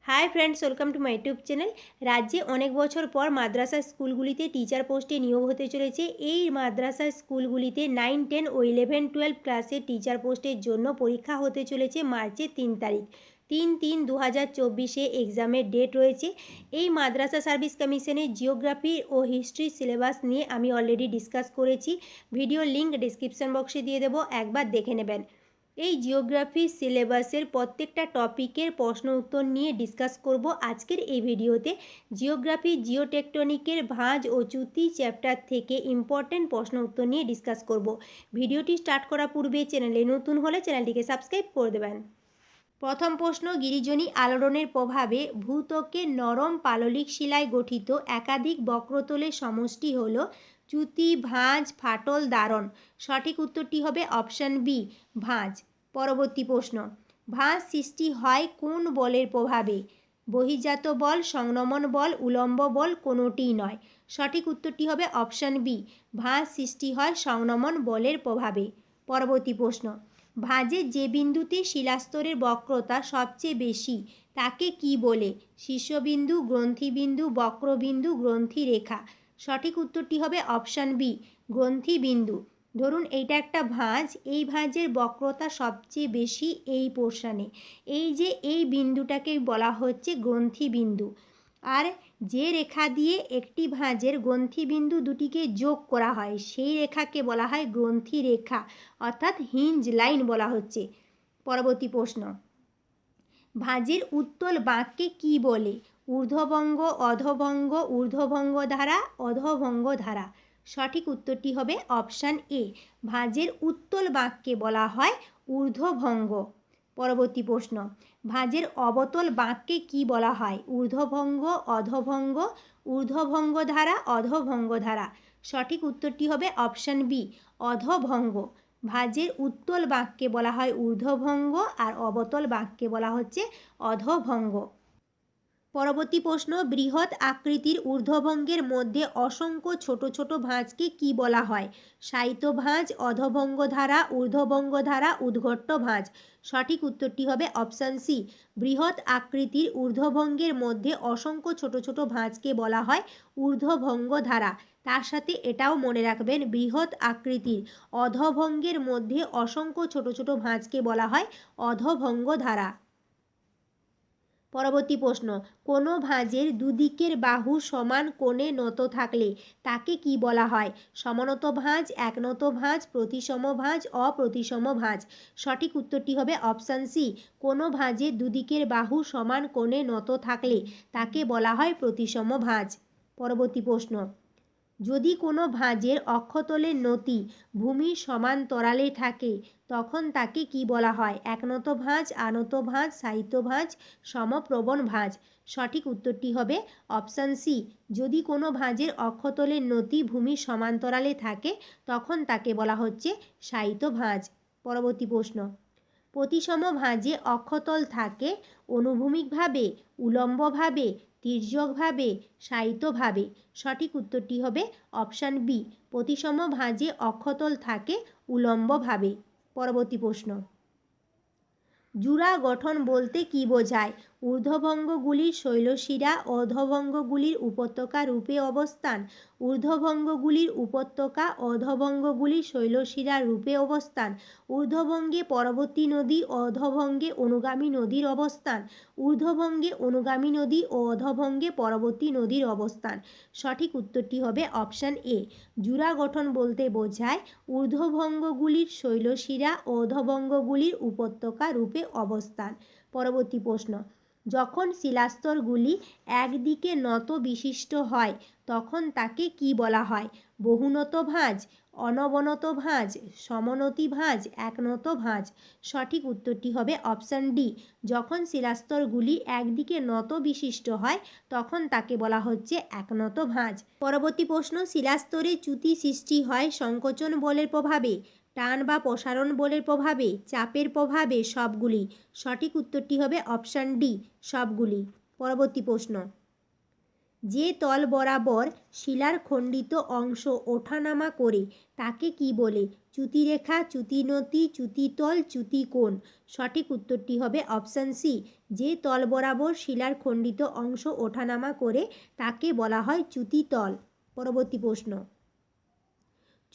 Hi friends, welcome to my YouTube channel. রাজ্যে অনেক বছর পর মাদ্রাসা স্কুলগুলিতে টিচার পোস্টে নিয়োগ হতে চলেছে। এই মাদ্রাসা স্কুলগুলিতে 9, 10 ও 11, 12 ক্লাসের টিচার পোস্টের জন্য পরীক্ষা হতে চলেছে মার্চের 3 তারিখ। 3/3/2024 এক্সামের ডেট রয়েছে। এই মাদ্রাসা সার্ভিস কমিশনের জিওগ্রাফি ও হিস্ট্রি সিলেবাস নিয়ে আমি অলরেডি ডিসকাস করেছি। ভিডিওর লিঙ্ক ডিসক্রিপশন বক্সে দিয়ে দেবো, একবার দেখে নেবেন। এই জিওগ্রাফি সিলেবাসের প্রত্যেকটা টপিকের প্রশ্ন উত্তর নিয়ে ডিসকাস করব আজকের এই ভিডিওতে। জিওগ্রাফি জিওটেকটনিকের ভাঁজ ও চ্যুতি চ্যাপ্টার থেকে ইম্পর্টেন্ট প্রশ্ন উত্তর নিয়ে ডিসকাস করব। ভিডিওটি স্টার্ট করার পূর্বে চ্যানেলে নতুন হলে চ্যানেলটিকে সাবস্ক্রাইব করে দেবেন। প্রথম প্রশ্ন, গিরিজনী আলোড়নের প্রভাবে ভূত্বকের নরম পাললিক শিলায় গঠিত একাধিক বক্রতলের সমষ্টি হল চ্যুতি, ভাঁজ, ফাটল, দারণ। সঠিক উত্তরটি হবে অপশান বি, ভাঁজ। পরবর্তী প্রশ্ন, ভাঁজ সৃষ্টি হয় কোন বলের প্রভাবে? বহির্জাত বল, সংনমন বল, উলম্ব বল, কোনোটিই নয়। সঠিক উত্তরটি হবে অপশান বি, ভাঁজ সৃষ্টি হয় সংনমন বলের প্রভাবে। পরবর্তী প্রশ্ন, ভাঁজের যে বিন্দুতে শিলাস্তরের বক্রতা সবচেয়ে বেশি তাকে কি বলে? শীর্ষবিন্দু, গ্রন্থিবিন্দু, বক্রবিন্দু, গ্রন্থিরেখা। সঠিক উত্তরটি হবে অপশান বি, গ্রন্থিবিন্দু। ধরুন এইটা একটা ভাঁজ, এই ভাঁজের বক্রতা সবচেয়ে বেশি এই পোর্শনে, এই যে এই বিন্দুটাকে বলা হচ্ছে গ্রন্থিবিন্দু। আর যে রেখা দিয়ে একটি ভাঁজের গ্রন্থিবিন্দু দুটিকে যোগ করা হয় সেই রেখাকে বলা হয় গ্রন্থিরেখা, অর্থাৎ হিঞ্জ লাইন বলা হচ্ছে। পরবর্তী প্রশ্ন, ভাঁজের উত্তল বাঁককে কি বলে? ঊর্ধ্বভঙ্গ, অধভঙ্গ, ঊর্ধ্বভঙ্গ ধারা, অধভঙ্গ ধারা। সঠিক উত্তরটি হবে অপশান এ, ভাঁজের উত্তল বাঁককে বলা হয় ঊর্ধ্বভঙ্গ। পরবর্তী প্রশ্ন, ভাঁজের অবতল বাঁককে কি বলা হয়? ঊর্ধ্বভঙ্গ, অধভঙ্গ, ঊর্ধ্বভঙ্গ ধারা, অধভঙ্গ ধারা। সঠিক উত্তরটি হবে অপশান বি, অধভঙ্গ। ভাঁজের উত্তল বাঁককে বলা হয় ঊর্ধ্বভঙ্গ আর অবতল বাঁককে বলা হচ্ছে অধভঙ্গ। পরবর্তী প্রশ্ন, বৃহৎ আকৃতির ঊর্ধ্বভঙ্গের মধ্যে অসংখ্য ছোট ছোট ভাঁজকে কি বলা হয়? সাইত ভাঁজ, অধভঙ্গ ধারা, ঊর্ধ্বভঙ্গ ধারা, উদ্ঘট্ট ভাঁজ। সঠিক উত্তরটি হবে অপশান সি, বৃহৎ আকৃতির ঊর্ধ্বভঙ্গের মধ্যে অসংখ্য ছোট ছোট ভাঁজকে বলা হয় ঊর্ধ্বভঙ্গ ধারা। তার সাথে এটাও মনে রাখবেন, বৃহৎ আকৃতির অধভঙ্গের মধ্যে অসংখ্য ছোট ছোট ভাঁজকে বলা হয় অধভঙ্গ ধারা। পরবর্তী প্রশ্ন, কোনো ভাঁজের দুদিকের বাহু সমান কোণে নত থাকলে তাকে কি বলা হয়? সমানত ভাঁজ, একনত ভাঁজ, প্রতিসম ভাঁজ, অপ্রতিসম ভাঁজ। সঠিক উত্তরটি হবে অপশান সি, কোনো ভাঁজের দুদিকের বাহু সমান কোণে নত থাকলে তাকে বলা হয় প্রতিসম ভাঁজ। পরবর্তী প্রশ্ন, যদি কোনো ভাঁজের অক্ষতলের নতি ভূমির সমান্তরালে থাকে তখন তাকে কি বলা হয়? একনত ভাঁজ, আনত ভাঁজ, সাহিত্য ভাঁজ, সমপ্রবণ ভাঁজ। সঠিক উত্তরটি হবে অপশান সি, যদি কোনো ভাঁজের অক্ষতলের নতি ভূমির সমান্তরালে থাকে তখন তাকে বলা হচ্ছে সাহিত্য ভাঁজ। পরবর্তী প্রশ্ন, প্রতিসম ভাঁজে অক্ষতল থাকে অনুভূমিকভাবে, উলম্বভাবে, তির্যকভাবে, সাহিত্যভাবে। সঠিক উত্তরটি হবে অপশান বি, প্রতিসম ভাঁজে অক্ষতল থাকে উলম্বভাবে। পরবর্তী প্রশ্ন, জুড়া গঠন বলতে কি বোঝায়? ঊর্ধ্বভঙ্গগুলির শৈলশিরা অধভঙ্গগুলির উপত্যকা রূপে অবস্থান, ঊর্ধ্বভঙ্গগুলির উপত্যকা অধভঙ্গগুলির শৈলশিরা রূপে অবস্থান, ঊর্ধ্বভঙ্গে পরবর্তী নদী অধভঙ্গে অনুগামী নদীর অবস্থান, ঊর্ধ্বভঙ্গে অনুগামী নদী ও অধভঙ্গে পরবর্তী নদীর অবস্থান। সঠিক উত্তরটি হবে অপশান এ, জুড়া গঠন বলতে বোঝায় ঊর্ধ্বভঙ্গগুলির শৈলশিরা অধভঙ্গগুলির উপত্যকা রূপে অবস্থান। পরবর্তী প্রশ্ন, যখন শিলাস্তরগুলি একদিকে নত বিশিষ্ট হয় তখন তাকে কি বলা হয়? বহুনত ভাঁজ, অনবনত ভাঁজ, সমনতি ভাঁজ, একনত ভাঁজ। সঠিক উত্তরটি হবে অপশান ডি, যখন শিলাস্তরগুলি একদিকে নত বিশিষ্ট হয় তখন তাকে বলা হচ্ছে একনত ভাঁজ। পরবর্তী প্রশ্ন, শিলাস্তরে চ্যুতি সৃষ্টি হয় সংকোচন বলের প্রভাবে, টান বা প্রসারণ বলের প্রভাবে, চাপের প্রভাবে, সবগুলি। সঠিক উত্তরটি হবে অপশান ডি, সবগুলি। পরবর্তী প্রশ্ন, যে তল বরাবর শিলার খণ্ডিত অংশ ওঠানামা করে তাকে কি বলে? চ্যুতিরেখা, চ্যুতিনতি, চ্যুতিতল, চ্যুতিকোণ। সঠিক উত্তরটি হবে অপশান সি, যে তল বরাবর শিলার খণ্ডিত অংশ ওঠানামা করে তাকে বলা হয় চ্যুতিতল। পরবর্তী প্রশ্ন,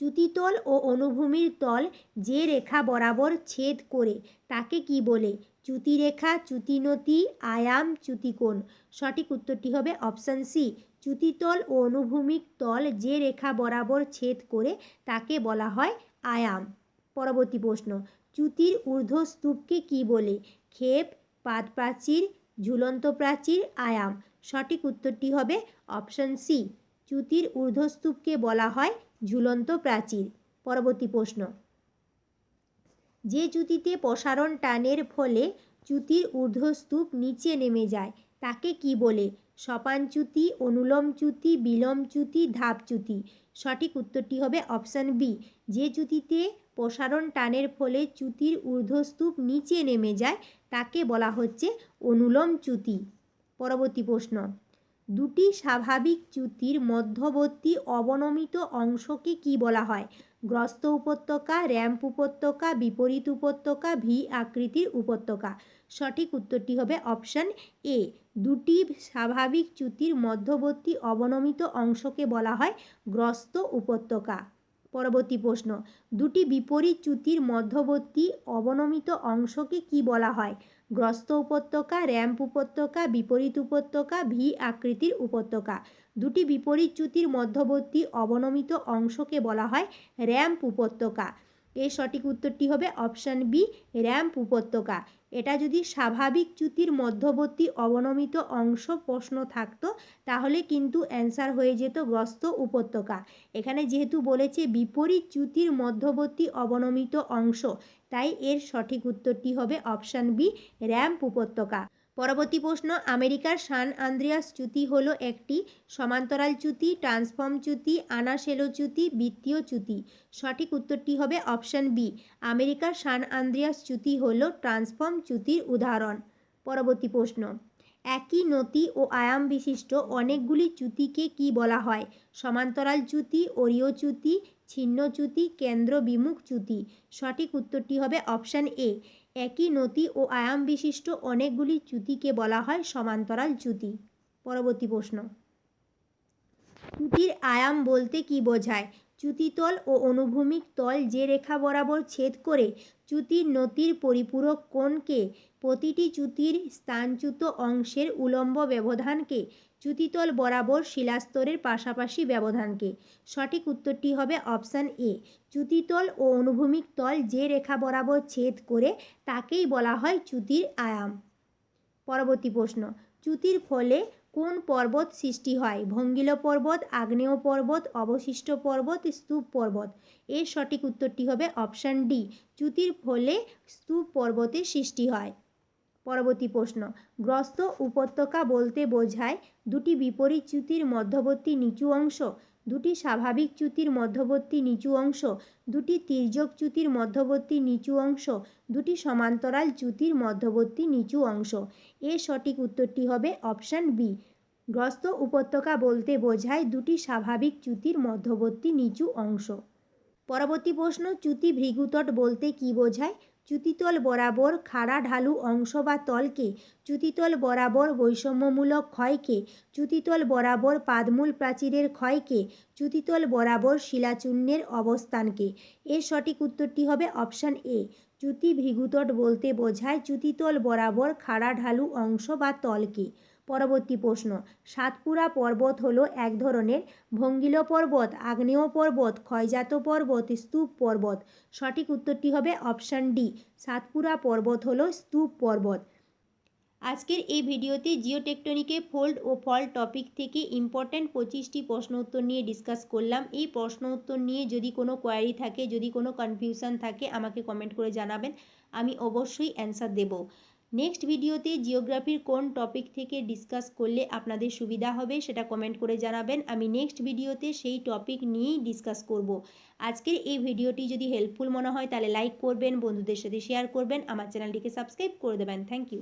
চ্যুতিতল ও অনুভূমির তল যে রেখা বরাবর ছেদ করে তাকে কি বলে? চ্যুতিরেখা, চ্যুতিনতি, আয়াম, চ্যুতিকোণ। সঠিক উত্তরটি হবে অপশান সি। চ্যুতিতল ও অনুভূমিক তল যে রেখা বরাবর ছেদ করে তাকে বলা হয় আয়াম। পরবর্তী প্রশ্ন, চ্যুতির ঊর্ধ্বস্তূপকে কি বলে? ক্ষেপ, পাদপ্রাচীর, ঝুলন্ত প্রাচীর, আয়াম। সঠিক উত্তরটি হবে অপশান সি। চ্যুতির ঊর্ধ্বস্তূপকে বলা হয় ঝুলন্ত প্রাচীর। পরবর্তী প্রশ্ন, যে চ্যুতিতে প্রসারণ টানের ফলে চ্যুতির ঊর্ধ্বস্তূপ নিচে নেমে যায় তাকে কি বলে? সোপান চ্যুতি, অনুলোম চ্যুতি, বিলোম চ্যুতি, ধাপ চ্যুতি। সঠিক উত্তরটি হবে অপশান বি। যে চ্যুতিতে প্রসারণ টানের ফলে চ্যুতির ঊর্ধ্বস্তূপ নিচে নেমে যায় তাকে বলা হচ্ছে অনুলোম চ্যুতি। পরবর্তী প্রশ্ন, দুটি স্বাভাবিক চ্যুতির মধ্যবর্তী অবনমিত অংশকে কি বলা হয়? গ্রস্ত উপত্যকা, র্যাম্প উপত্যকা, বিপরীত উপত্যকা, ভি আকৃতির উপত্যকা। সঠিক উত্তরটি হবে অপশান এ। দুটি স্বাভাবিক চ্যুতির মধ্যবর্তী অবনমিত অংশকে বলা হয় গ্রস্ত উপত্যকা। পরবর্তী প্রশ্ন, দুটি বিপরীত চ্যুতির মধ্যবর্তী অবনমিত অংশকে কি বলা হয়? গ্রস্ত উপত্যকা, র্যাম্প উপত্যকা, বিপরীত উপত্যকা, ভি আকৃতির উপত্যকা। দুটি বিপরীত চ্যুতির মধ্যবর্তী অবনমিত অংশকে বলা হয় র্যাম্প উপত্যকা। এর সঠিক উত্তরটি হবে অপশান বি, র্যাম্প উপত্যকা। এটা যদি স্বাভাবিক চ্যুতির মধ্যবর্তী অবনমিত অংশ প্রশ্ন থাকতো তাহলে কিন্তু অ্যান্সার হয়ে যেত গ্রস্ত উপত্যকা। এখানে যেহেতু বলেছে বিপরীত চ্যুতির মধ্যবর্তী অবনমিত অংশ, তাই এর সঠিক উত্তরটি হবে অপশান বি, র্যাম্প উপত্যকা। পরবর্তী প্রশ্ন, আমেরিকার সান আন্দ্রেয়াস চ্যুতি হল একটি সমান্তরাল চ্যুতি, ট্রান্সফর্ম চ্যুতি, আনাসেলো চ্যুতি, বৃত্তীয় চ্যুতি। সঠিক উত্তরটি হবে অপশান বি। আমেরিকার সান আন্দ্রেয়াস চ্যুতি হল ট্রান্সফর্ম চ্যুতির উদাহরণ। পরবর্তী প্রশ্ন, একই নতি ও আয়াম বিশিষ্ট অনেকগুলি চ্যুতিকে কি বলা হয়? সমান্তরাল চ্যুতি, অরীয় চ্যুতি, ছিন্ন চ্যুতি, কেন্দ্র বিমুখ চ্যুতি। সঠিক উত্তরটি হবে অপশান এ। একই নতি ও আয়াম বিশিষ্ট অনেকগুলি চ্যুতিকে বলা হয় সমান্তরাল চ্যুতি। পরবর্তী প্রশ্ন, চ্যুতির আয়াম বলতে কি বোঝায়? চ্যুতিতল ও অনুভূমিক তল যে রেখা বরাবর ছেদ করে চ্যুতির নতির পরিপূরক কোণকে, প্রতিটি চ্যুতির স্থানচ্যুত অংশের উলম্ব ব্যবধানকে, চ্যুতিতল বরাবর শিলাস্তরের পাশাপাশি ব্যবধানকে। সঠিক উত্তরটি হবে অপশান এ। চ্যুতিতল ও অনুভূমিক তল যে রেখা বরাবর ছেদ করে তাকেই বলা হয় চ্যুতির আয়াম। পরবর্তী প্রশ্ন, চ্যুতির ফলে কোন পর্বত সৃষ্টি হয়? ভঙ্গিল পর্বত, আগ্নেয় পর্বত, অবশিষ্ট পর্বত, স্তূপ পর্বত। এর সঠিক উত্তরটি হবে অপশান ডি। চ্যুতির ফলে স্তূপ পর্বতের সৃষ্টি হয়। পরবর্তী প্রশ্ন, গ্রস্ত উপত্যকা বলতে বোঝায় দুটি বিপরীত চ্যুতির মধ্যবর্তী নিচু অংশ, দুটি স্বাভাবিক চ্যুতির মধ্যবর্তী নিচু অংশ, দুটি তির্যক চ্যুতির মধ্যবর্তী নিচু অংশ, দুটি সমান্তরাল চ্যুতির মধ্যবর্তী নিচু অংশ। এর সঠিক উত্তরটি হবে অপশান বি। গ্রস্ত উপত্যকা বলতে বোঝায় দুটি স্বাভাবিক চ্যুতির মধ্যবর্তী নিচু অংশ। পরবর্তী প্রশ্ন, চ্যুতি ভৃগুতট বলতে কি বোঝায়? চ্যুতিতল বরাবর খাড়া ঢালু অংশ বা তলকে, চ্যুতিতল বরাবর বৈষম্যমূলক ক্ষয়কে, চ্যুতিতল বরাবর পাদমূল প্রাচীরের ক্ষয়কে, চ্যুতিতল বরাবর শিলাচূর্ণের অবস্থানকে। এর সঠিক উত্তরটি হবে অপশান এ। চ্যুতি ভৃগুতট বলতে বোঝায় চ্যুতিতল বরাবর খাড়া ঢালু অংশ বা তলকে। পরবর্তী প্রশ্ন, সাতপুরা পর্বত হলো এক ধরনের ভঙ্গিল পর্বত, আগ্নেয় পর্বত, ক্ষয়জাত পর্বত, স্তূপ পর্বত। সঠিক উত্তরটি হবে অপশান ডি। সাতপুরা পর্বত হলো স্তূপ পর্বত। আজকের এই ভিডিওতে জিওটেকটনিকে ফোল্ড ও ফল্ট টপিক থেকে ইম্পর্ট্যান্ট 25টি প্রশ্ন উত্তর নিয়ে ডিসকাস করলাম। এই প্রশ্ন উত্তর নিয়ে যদি কোনো কোয়ারি থাকে, যদি কোনো কনফিউশন থাকে আমাকে কমেন্ট করে জানাবেন, আমি অবশ্যই অ্যান্সার দেব। নেক্সট ভিডিওতে জিওগ্রাফির কোন টপিক থেকে ডিসকাস করলে আপনাদের সুবিধা হবে সেটা কমেন্ট করে জানাবেন, আমি নেক্সট ভিডিওতে সেই টপিক নিয়েই ডিসকাস করব। আজকের এই ভিডিওটি যদি হেল্পফুল মনে হয় তাহলে লাইক করবেন, বন্ধুদের সাথে শেয়ার করবেন, আমার চ্যানেলটিকে সাবস্ক্রাইব করে দেবেন। Thank you.